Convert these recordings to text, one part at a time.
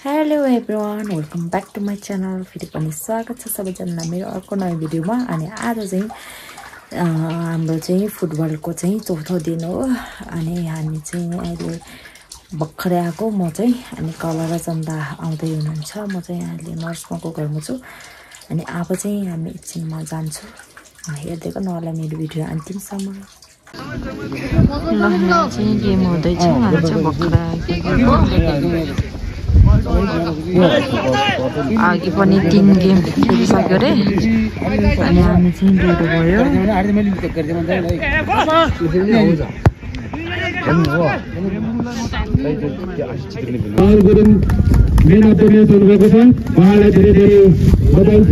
Hello everyone welcome back to my channel. फेरि पनि स्वागत छ सबैजनालाई मेरो अर्को नयाँ भिडियोमा। अनि आज चाहिँ हाम्रो चाहिँ फुटबलको चाहिँ चौथो दिन हो। अनि हामी चाहिँ अहिले भर्खरै आएको म चाहिँ अनि कला र चन्दा आउँदै हुनुहुन्छ। म चाहिँ अहिले नर्समाको घरमा छु। अनि अब चाहिँ हामी एकछिनमा जान्छौँ। हेर्दै गर्नु होला मेरो भिडियो अन्तिमसम्म। यहाँ चाहिँ गेम हुँदैछ। हामी चाहिँ भर्खरै आएको। अघि पनि 3 गेम खेलिसक्यो रे। अनि हामी चाहिँ ढिलो भयो। मेन अपोनेन्ट हुनुभएको छ, उहाँलाई धेरै धेरै बधाई छ।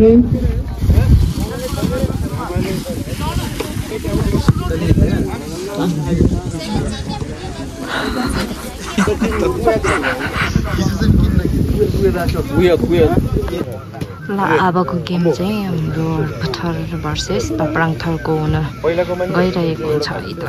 ल अबको गेम चाहिँ हाम्रो थर भर्सेस पापराङथरको हुन गइरहेको छ है त।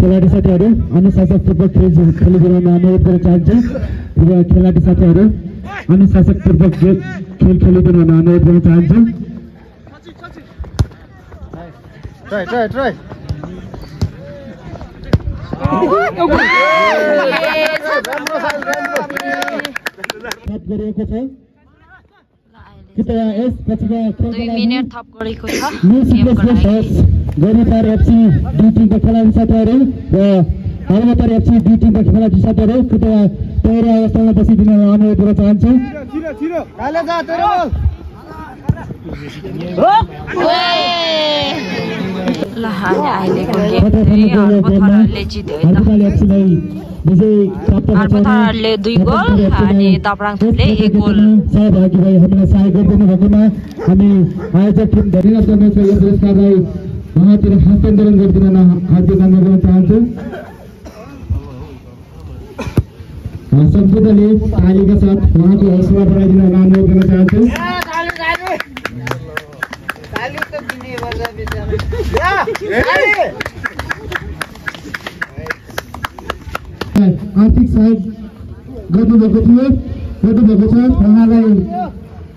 खेलाडी साथीहरू अनुशासक पूर्वक खेलिदिन अनुरोध गर्न चाहन्छु। खेलाडी साथीहरू अनुशासक पूर्वक खेल खेलिदिन अनुरोध गर्न चाहन्छु। गरिएको छ। कृपया यस पछिका 2 मिनेट थप गरेको छ। गोरीपार एफसी दुई टिमका खेलाडी साथीहरू र हलमतर एफसी दुई टिमका खेलाडी साथीहरू कृपया तयारी अवस्थामा बसिदिन अनुरोध गर्न चाहन्छु। ल हामी अहिलेको गेम चाहिँ हर्पथरले जित्यो है त हर्पथरले 2 गोल अनि दपराङले 1 गोल सहभागी भई हामीलाई सहायता गरिदिनु भएकोमा हामी आयोजक टिम धन्यवाद गर्दछु। यो पुरस्कारलाई उहाँतिर हस्तान्तरण गरिदिन हार्दिक धन्यवाद गर्न चाहन्छु। सम्पूर्णले तालीका साथ उहाँको हौसला बढाइदिन अनुरोध गर्न चाहन्छु। आर्थिक सहयोग गर्नुभएको थियो गर्नुभएको छ उहाँलाई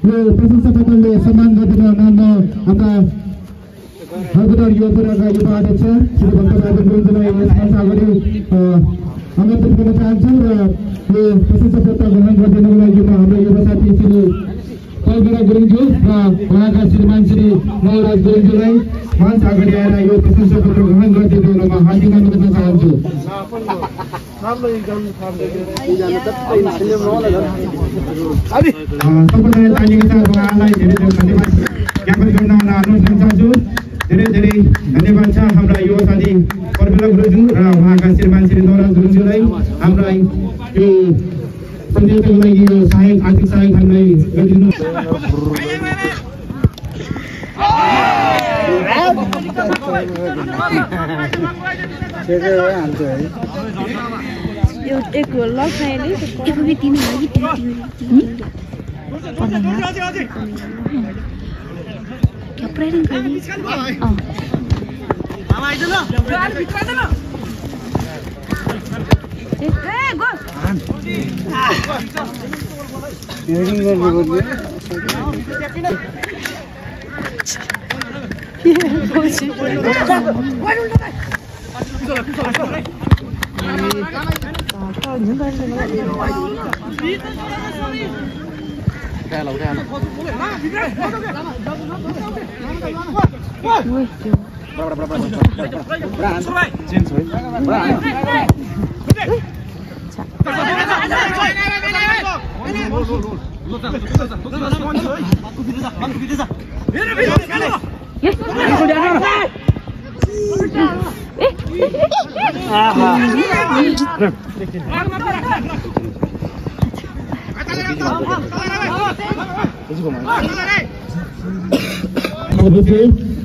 यो प्रशंसा पत्रले सम्मान गरिदिन हाम्रा हर्पथर युवपुराका युवा अध्यक्ष श्री भक्तराज गुरुङलाई यसमा अगाडि आमन्त्रित गर्न चाहन्छु र यो प्रशंसा पत्र ग्रहण गरिदिनुको लागि हाम्रो युवा साथी श्री कल्पना गुरुङज्यू र उहाँका श्रीमान श्री नवराज गुरुङज्यूलाई मञ्च अगाडि आएर यो प्रशंसा पत्र ग्रहण गरिदिनुमा हार्दिक अनुरोध गर्न चाहन्छु। सम्पूर्ण तालिका साथ उहाँलाई धेरै धेरै धन्यवाद ज्ञापन गर्न अनुरोध गर्न चाहन्छु। धेरै धेरै धन्यवाद छ हाम्रा युवा साथी कल्पना गुरुङज्यू र उहाँका श्रीमान श्री नवराज गुरुङज्यूलाई हामीलाई यो सञ्चालनको लागि यो सहायक आर्थिक सहायक हामीलाई गरिदिनु।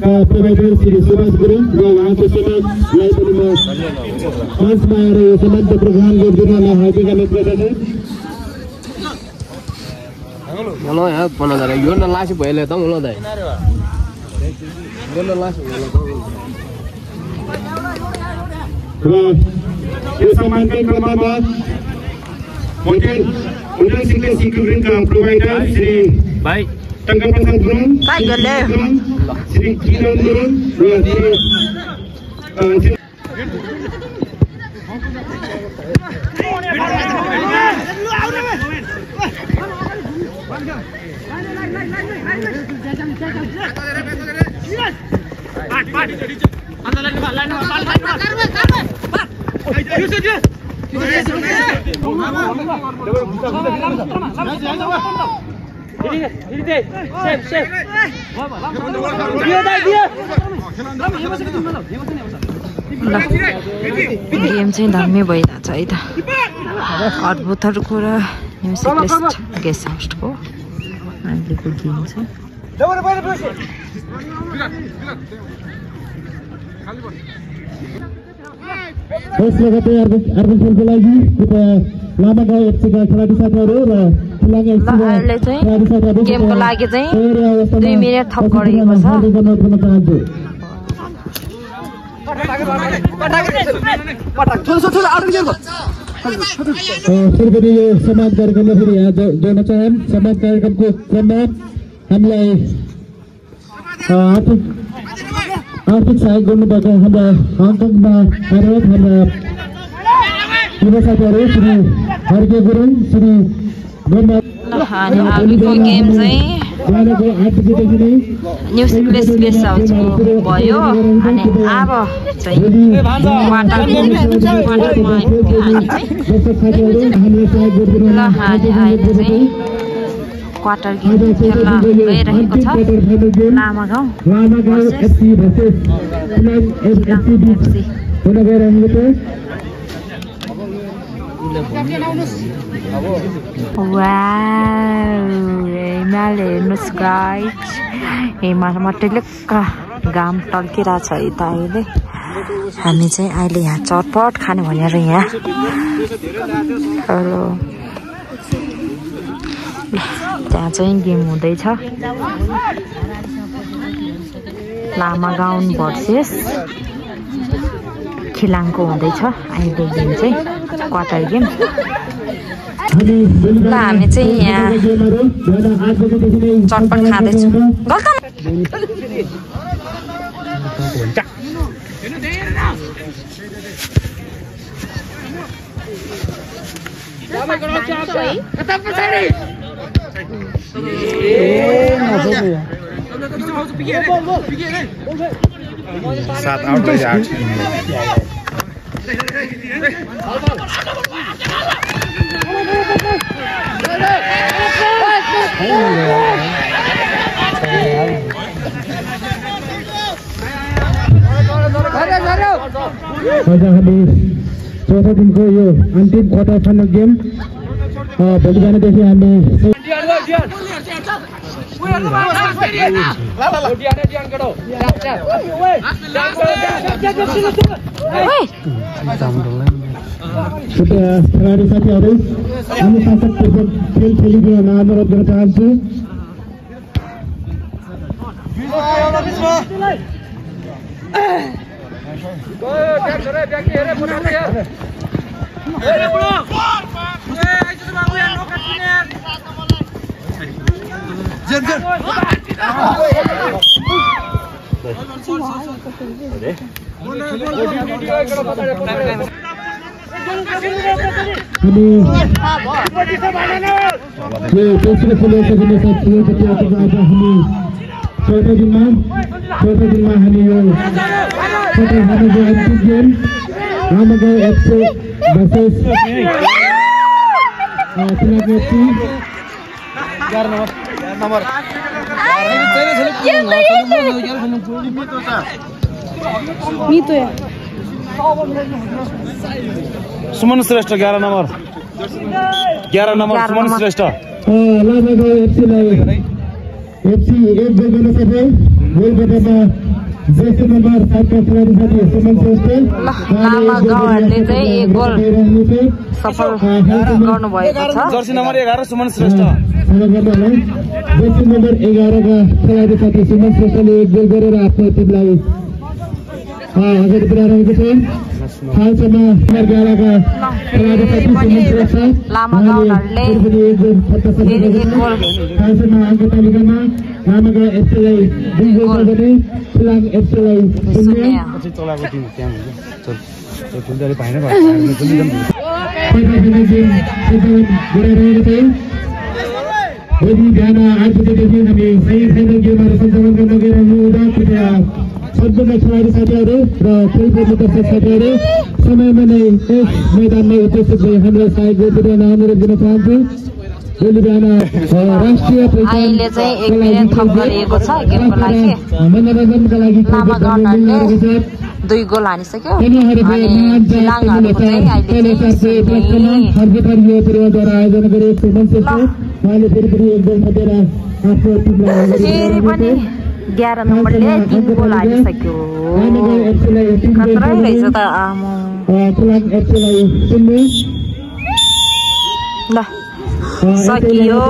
प्रोभाइडर श्री सुभाष गुरुङ र उहाँको समाजलाई पनि म मञ्चमा आएर यो सम्मान पत्र ग्रहण गरिदिनलाई हार्दिक अनुरोध गर्दछु। Malo ya, mana dari yo na lasi boleh tahu malo dai. Yo na lasi boleh tahu. यो सम्मानका क्रममा होटल सिक्ने सिक्युरिटीका प्रोभाइडर श्री भाइ टंकप्रसाद गुरुङ श्री किरण गुरुङ र गेम चाहिँ दामी भइरहेछ है त हर्पथरको र न्युजिल्यान्ड गेस्ट हाउसको अहिलेको गेम चाहिँ लगतै अर्को खेलको लागि लामा गाउँ एफसीका खेलाडी साथीहरू र अहिले चाहिँ गेमको लागि चाहिँ 2 मिनेट थप गरिएको छ। फेरि यो समाज कार्यक्रममा फेरि यहाँ जोड्न चाहौँ। समाज कार्यक्रमको क्रममा हामीलाई आर्थिक सहयोग गर्नुभएको हाम्रा हङकङमा कार्यरत हाम्रा युवा साथीहरू श्री हर्के गुरुङ श्री अहिलेको गेम चाहिँ न्युजिल्यान्ड गेस्ट हाउसको भयो अनि अब चाहिँ क्वार्टरमा आइपुग्यो हामी चाहिँ ल हामी अहिले चाहिँ क्वार्टर गेम खेल्न गइरहेको छ लामा गाउँ हिमाल हेर्नुहोस् गाइज हिमाल मटलिक्क घाम टल्किरहेछ यता अहिले हामी चाहिँ अहिले यहाँ चटपट खाने भनेर यहाँ हेलो त्यहाँ चाहिँ गेम हुँदैछ लामा गाउँ भर्सेस खिलाङको हुँदैछ अहिले गेम चाहिँ क्वार्टर गेम ल हामी चाहिँ यहाँ चटपट खाँदैछौँ सात आउट बजे 8 चौथा दिनको यो अन्तिम क्वार्टर फाइनल गेम भोलि बिहानदेखि हामी खेलाडी साथीहरू अनुशासन खेल खेलिदिन अनुरोध गर्न चाहन्छु चौथा दिनमा हामी यो अन्तिम game Ramagaun FC versus Suman Shrestha 11 number Suman Shrestha Lamagaun FC एक गोल गर्न सफल गोल गर्नमा जर्सी नम्बर 7 का खेलाडी साथी सुमन श्रेष्ठ लामा गाउँहरुले चाहिँ एक गोल सफल गर्नु भएको छ jersey number 11 Suman Shrestha jersey number 11 का खेलाडी साथी सुमन श्रेष्ठले एक गोल गरेर आफ्नो टिमलाई अगाडि बढाइरहेको छ हालसम्म नम्बर 11 का खेलाडी साथी सुमन श्रेष्ठ लामा गाउँहरुले हालसम्म अङ्क तालिकामा लामागाउँ एफसीलाई 2 गोल गरे खिलाङ एफसीलाई 0 भोलि बिहान 8 बजेदेखि हामी सही फाइनल गेमहरू सञ्चालन गर्न गइरहेको हुँदा कृपया सम्पूर्ण खेलाडी साथीहरू र खेलप्रेमी दर्शक साथीहरू समयमा नै यस मैदानमा उपस्थित भई हामीलाई सहयोग गरिदिन अनुरोध गर्न चाहन्छु भोलि बिहान राष्ट्रिय अहिले चाहिँ 1 मिनेट थप गरिएको छ गेमको लागि मनोरञ्जनका लागि लामा गाउँहरुले 2 गोल हानिसक्यो अनि खिलाङहरुको चाहिँ अहिले द्वारा आयोजना गरिएको मञ्चको उहाँले फेरि एक गोल खटेर आफ्नो टिमलाई फेरि पनि 11 नम्बरले 3 गोल हानिसक्यो खतरा रहेछ त आमो खिलाङ एफसीलाई 0 ल सकियो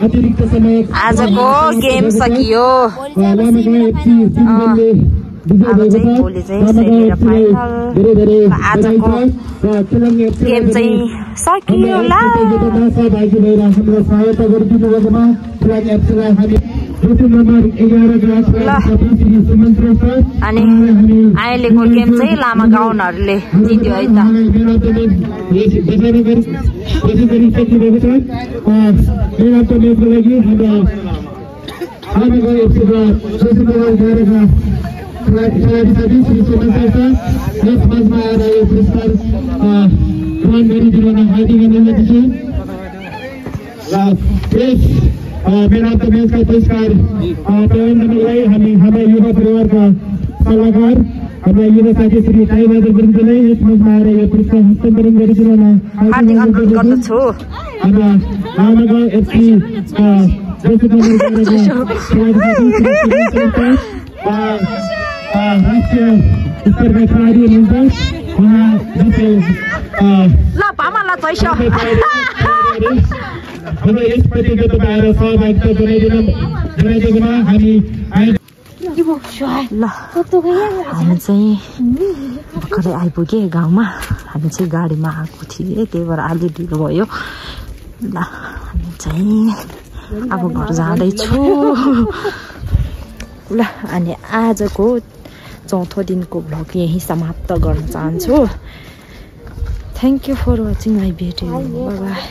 अतिरिक्त समय आजको गेम सकियो लामागाउँ एफसी 3 गोलले अब चाहिँ भोलि चाहिँ सेमिफाइनल आजको गेम चाहिँ सकियो ला सहभागी भएर हाम्रो सहायता गरिदिनु भएकोमा खिलाङ एफसीलाई हामी नम्बर 11 का साथी श्री सुमन श्रेष्ठ अनि अहिलेको गेम चाहिँ लामा गाउँहरुले जित्यो है त खेलाडी साथी श्री सुमन श्रेष्ठ यस मञ्चमा आएर यो पुरस्कार प्रदान गरिदिन हार्दिक अनुरोध गर्दछु मेरा तमेश का पुरस्कार प्रबन्धनलाई हाम्रा युवा परिवारका सल्लाहकार हाम्रा युवा साथी श्री टाइबहादुर गुरुङलाई यस मञ्चमा आएर यो पुरस्कार हस्तान्तरण गरिदिनमा हार्दिक अनुरोध गर्दछु। हाम्रा रामनगर एफसी राष्ट्रिय स्तरका खेलाडी हुनुहुन्छ उहाँ ल पामाला पैसा हाम्रो यस प्रतियोगितामा आएर सहभागिता जनाइदिएकोमा हामी ल हामी चाहिँ भर्खरै आइपुगे गाउँमा। हामी चाहिँ गाडीमा आएको थिएँ त्यही भएर अलि ढिलो भयो। ल हामी चाहिँ अब घर जाँदैछु। ल अनि आजको चौथो दिनको भ्लग यही समाप्त गर्न चाहन्छु। Thank you for watching my video. Bye by.